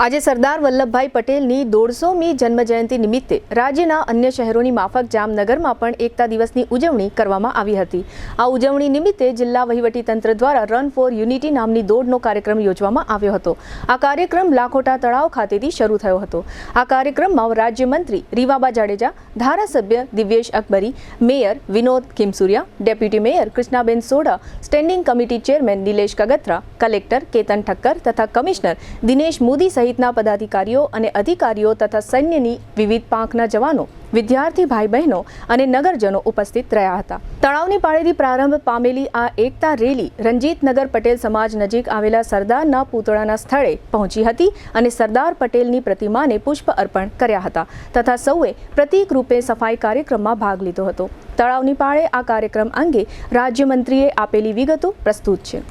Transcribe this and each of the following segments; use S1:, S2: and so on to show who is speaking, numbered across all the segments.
S1: આજે સરદાર વલ્લભભાઈ પટેલની 150મી જન્મજયંતિ નિમિત્તે રાજ્યના અન્ય શહેરોની માફક જામનગરમાં પણ એકતા દિવસની ઉજવણી કરવામાં આવી હતી। આ ઉજવણી નિમિત્તે જિલ્લા વહીવટીતંત્ર દ્વારા રન ફોર યુનિટી નામની દોડનો કાર્યક્રમ યોજવામાં આવ્યો હતો। આ કાર્યક્રમ લાખોટા તળાવ ખાતેથી શરૂ થયો હતો। આ કાર્યક્રમમાં રાજ્યમંત્રી રીવાબા જાડેજા, ધારાસભ્ય Divyesh Akbari, mayor Vinod Khimsuriya, deputy mayor Krishnaben Sodha, standing committee chairman Nilesh Kagatra, collector Ketan Thakkar તથા કમિશનર દિનેશ મોદી સહિતના પદાધિકારીઓ અને અધિકારીઓ તથા સૈન્યની વિવિધ પાંખના જવાનો, વિદ્યાર્થી ભાઈ બહેનો અને નગરજનો ઉપસ્થિત રહ્યા હતા। તળાવની પાળેથી પ્રારંભ પામેલી આ એકતા રેલી રંજીતનગર પટેલ સમાજ નજીક આવેલા સરદારના પૂતળાના સ્થળે પહોંચી હતી અને સરદાર પટેલની પ્રતિમાને પુષ્પ અર્પણ કર્યા હતા તથા સૌએ પ્રતીક રૂપે સફાઈ કાર્યક્રમમાં ભાગ લીધો હતો। તળાવની પાળે આ કાર્યક્રમ અંગે રાજ્યમંત્રીએ આપેલી વિગતો પ્રસ્તુત છે।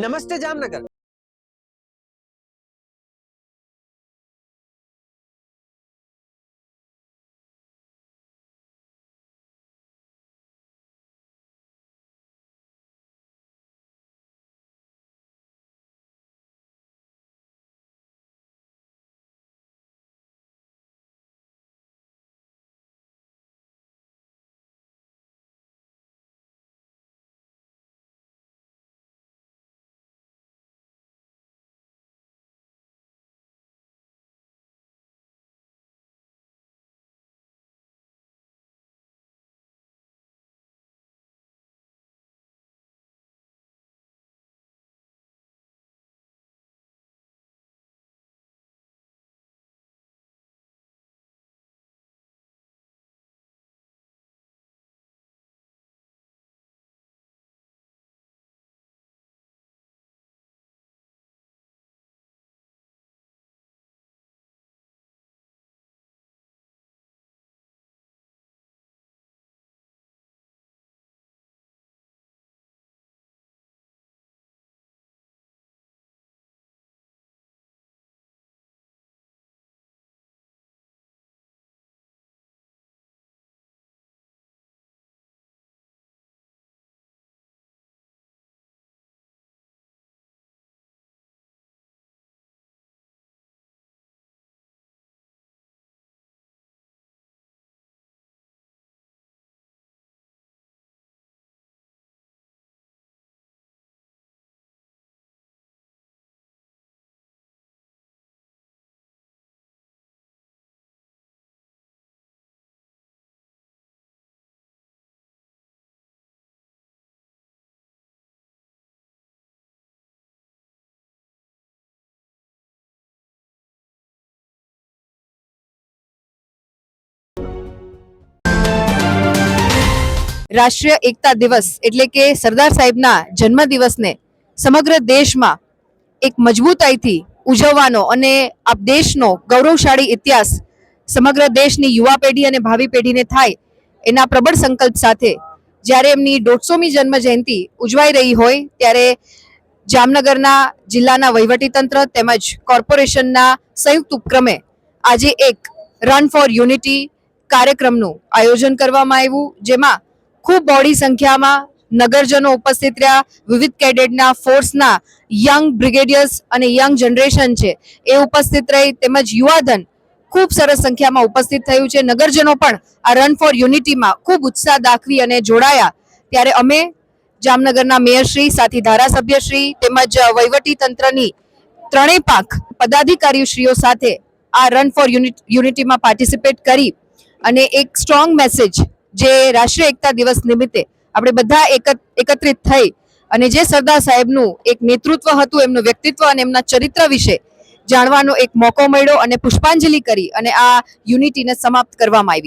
S2: નમસ્તે જામનગર।
S3: રાષ્ટ્રીય એકતા દિવસ એટલે કે સરદાર સાહેબના જન્મદિવસને સમગ્ર દેશમાં એક મજબૂતાઈથી ઉજવવાનો અને આ દેશનો ગૌરવશાળી ઇતિહાસ સમગ્ર દેશની યુવા પેઢી અને ભાવિ પેઢીને થાય એના પ્રબળ સંકલ્પ સાથે જ્યારે એમની 150મી જન્મ જયંતિ ઉજવાઈ રહી હોય ત્યારે જામનગરના જિલ્લાના વહીવટીતંત્ર તેમજ કોર્પોરેશનના સંયુક્ત ઉપક્રમે આજે એક રન ફોર યુનિટી કાર્યક્રમનું આયોજન કરવામાં આવ્યું, જેમાં ખૂબ બહોળી સંખ્યામાં નગરજનો ઉપસ્થિત રહ્યા। વિવિધ કેડેટના ફોર્સના યંગ બ્રિગેડિયર્સ અને યંગ જનરેશન છે એ ઉપસ્થિત રહી, તેમજ યુવાધન ખૂબ સરસ સંખ્યામાં ઉપસ્થિત થયું છે। નગરજનો પણ આ રન ફોર યુનિટીમાં ખૂબ ઉત્સાહ દાખવી અને જોડાયા। ત્યારે અમે જામનગરના મેયરશ્રી, સાથી ધારાસભ્યશ્રી તેમજ વહીવટી તંત્રની ત્રણેય પાંખ પદાધિકારીશ્રીઓ સાથે આ રન ફોર યુનિટીમાં પાર્ટિસિપેટ કરી અને એક સ્ટ્રોંગ મેસેજ જે રાષ્ટ્રીય એકતા દિવસ નિમિત્તે આપણે બધા એકત્રિત થઈ અને જે સરદાર સાહેબનું એક નેતૃત્વ હતું, એમનું વ્યક્તિત્વ અને એમના ચરિત્ર વિશે જાણવાનો એક મોકો મળ્યો અને પુષ્પાંજલિ કરી અને આ યુનિટીને સમાપ્ત કરવામાં આવી।